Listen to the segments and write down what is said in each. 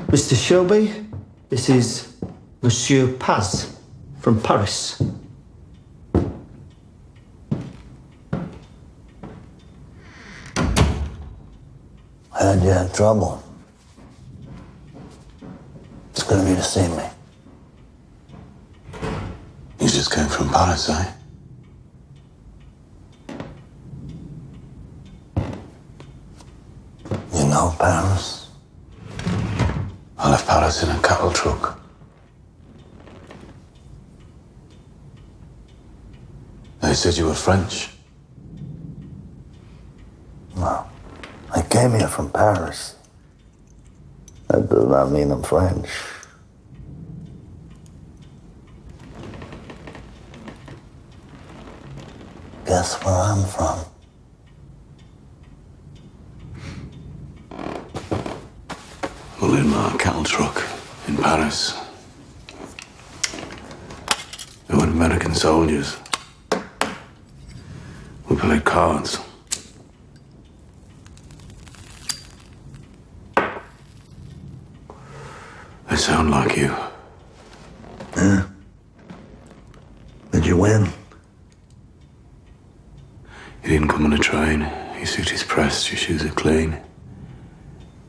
Mr. Shelby, this is Monsieur Paz from Paris. I heard you had trouble. It's good of you to see me. You just came from Paris, eh? You know Paris? I left Paris in a cattle truck. They said you were French. No. I came here from Paris. That does not mean I'm French. Guess where I'm from? Well, in my cattle truck in Paris. There were American soldiers. We played cards. They sound like you. Yeah. Did you win? You didn't come on a train. Your suit is pressed, your shoes are clean.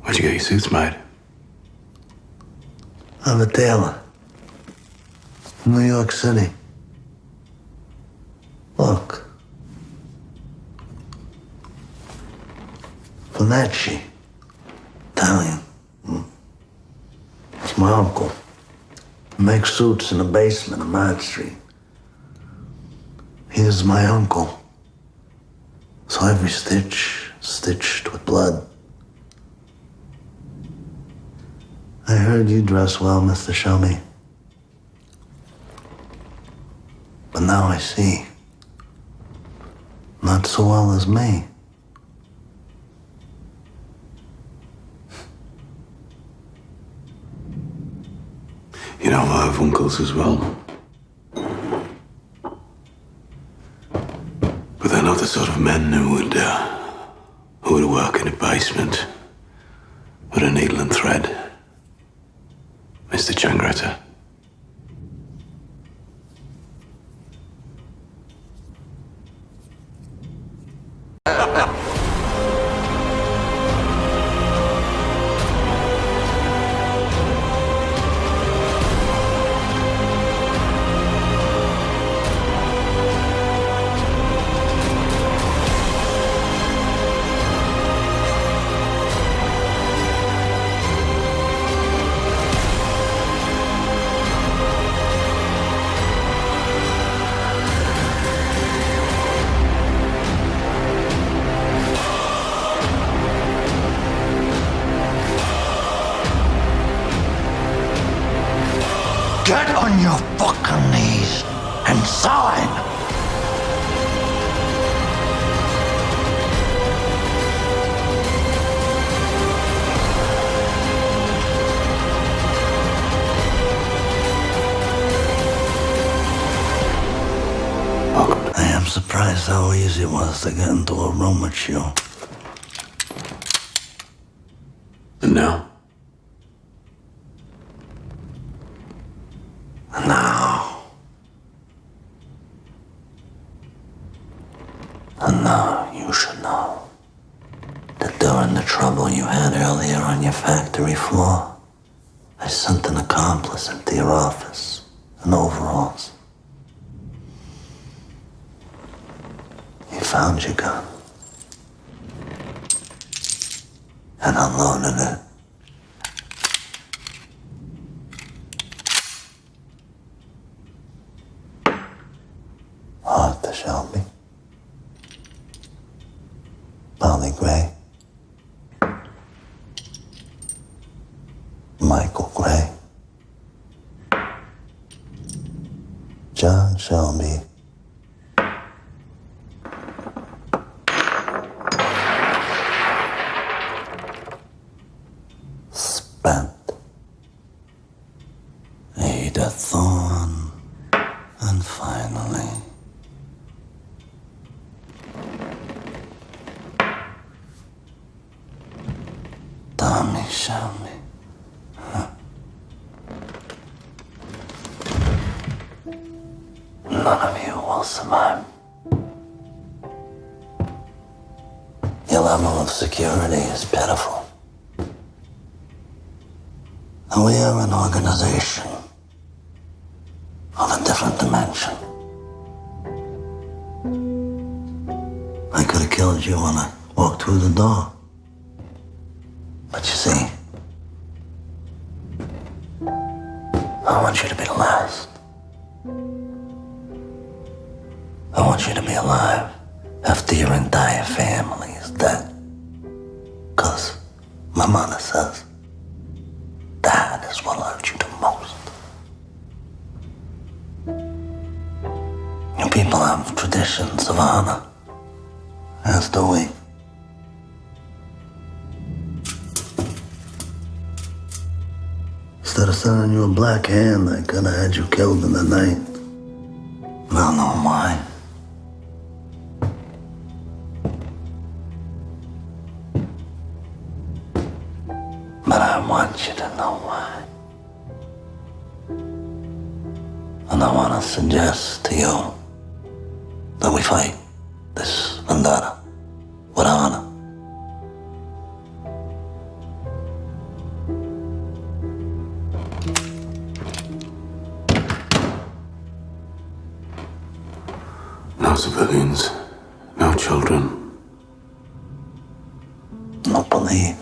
Where'd you get your suits made? I'm a tailor. New York City. Look. Bonacci. Italian. It's my uncle. He makes suits in the basement of Mad Street. He is my uncle. So every stitch, stitched with blood. I heard you dress well, Mr. Shelby. But now I see. Not so well as me. You know, I have uncles as well. But they're not the sort of men who would work in a basement with a needle and thread. Mr. Changretta. Get on your fucking knees and sign. I am surprised how easy it was to get into a room with you. And now? And now you should know that during the trouble you had earlier on your factory floor, I sent an accomplice into your office in overalls. He found your gun and unloaded it. Arthur Shelby. Polly Gray. Michael Gray. John Shelby. Spent. Ada Thorne. And finally, Tommy Shelby. None of you will survive. Your level of security is pitiful. And we are an organization of a different dimension. I could have killed you when I walked through the door. But you see, I want you to be the last. I want you to be alive after your entire family is dead. 'Cause my mother says that is what hurt you the most. You people have traditions of honor, as do we. Instead of sending you a black hand, I could have had you killed in the night. I don't know why. But I want you to know why. And I want to suggest to you that we fight this vendetta with honor. No civilians, no children. No police.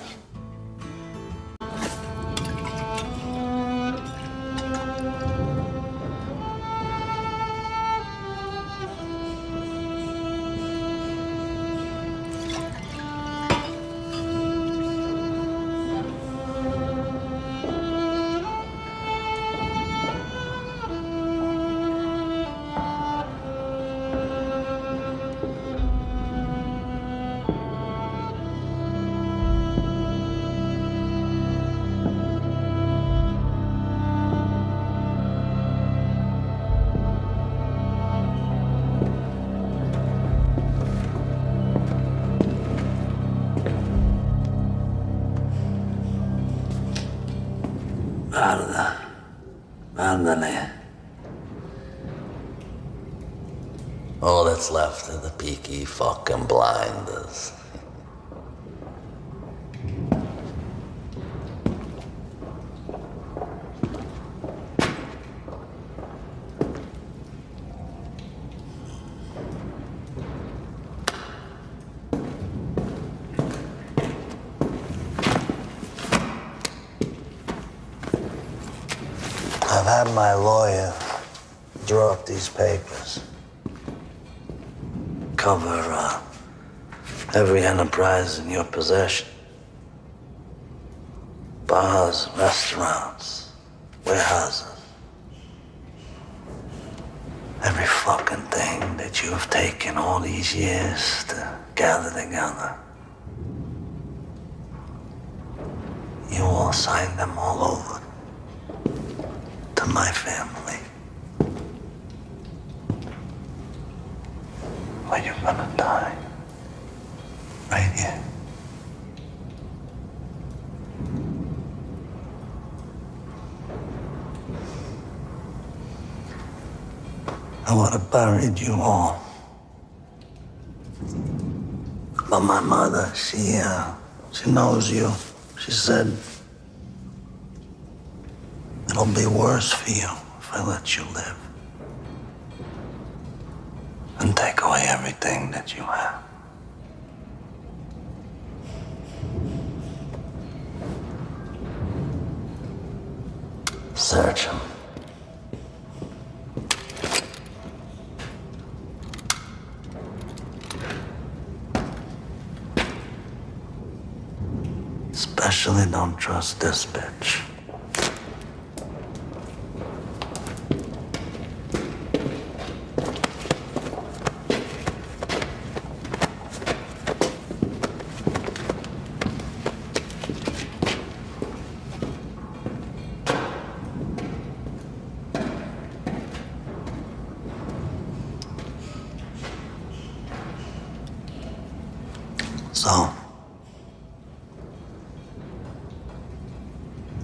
Ándale. All that's left are the Peaky fucking Blinders. I've had my lawyer draw up these papers. Cover every enterprise in your possession. Bars, restaurants, warehouses. Every fucking thing that you have taken all these years to gather together. You will sign them all over to my family. Or you're gonna die right here. I would have buried you all. But my mother, she knows you. She said, it'll be worse for you if I let you live. And take away everything that you have. Search him. Especially don't trust this bitch. So,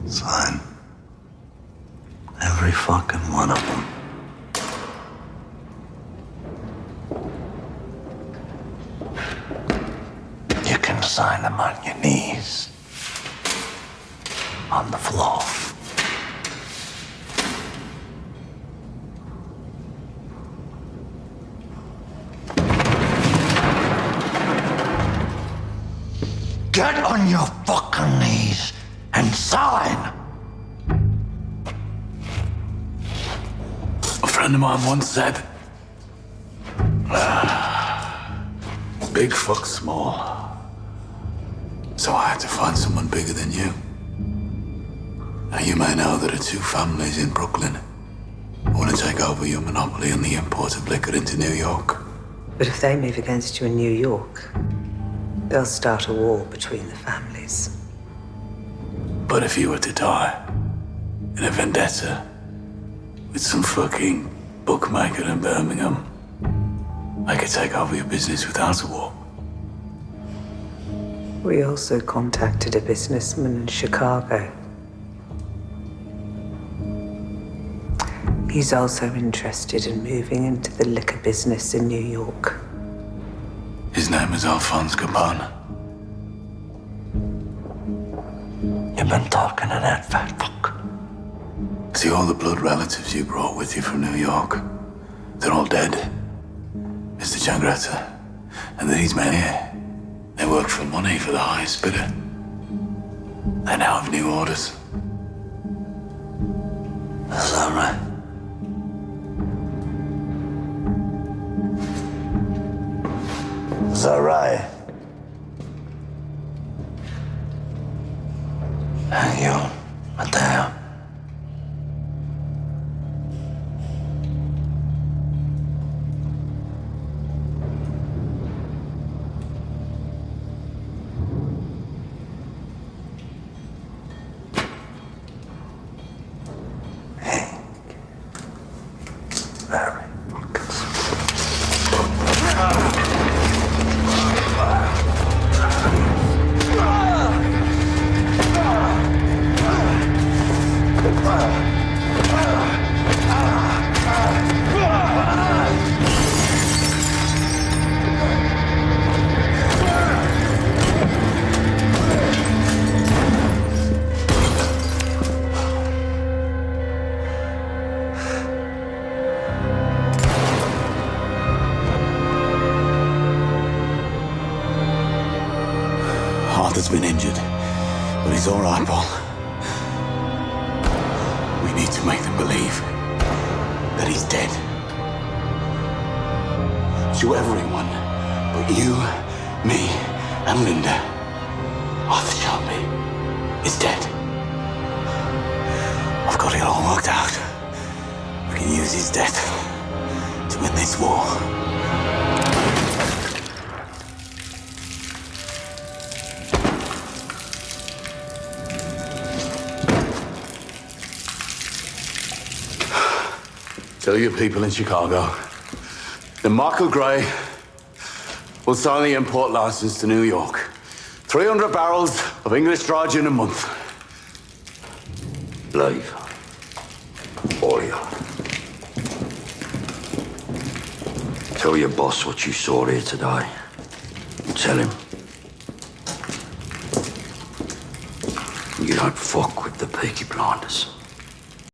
sign every fucking one of them. Don't sign them on your knees. On the floor. Get on your fucking knees and sign! A friend of mine once said, big fucks small. So I had to find someone bigger than you. Now you may know there are two families in Brooklyn who want to take over your monopoly on the import of liquor into New York. But if they move against you in New York, they'll start a war between the families. But if you were to die in a vendetta with some fucking bookmaker in Birmingham, I could take over your business without a war. We also contacted a businessman in Chicago. He's also interested in moving into the liquor business in New York. His name is Alphonse Capone. You've been talking to that fat fuck. See, all the blood relatives you brought with you from New York, they're all dead. Mr. Changretta. And these men here, they work for money for the highest bidder. They now have new orders. Is that right? Is that right? And you, Mateo? Very fucking Arthur's been injured, but he's all right, Paul. We need to make them believe that he's dead. To everyone but you, me, and Linda, Arthur Shelby is dead. I've got it all worked out. We can use his death to win this war. Tell your people in Chicago that Michael Gray will sign the import license to New York. 300 barrels of English dry gin a month. Leave. All you. Tell your boss what you saw here today. Tell him. You don't fuck with the Peaky Blinders.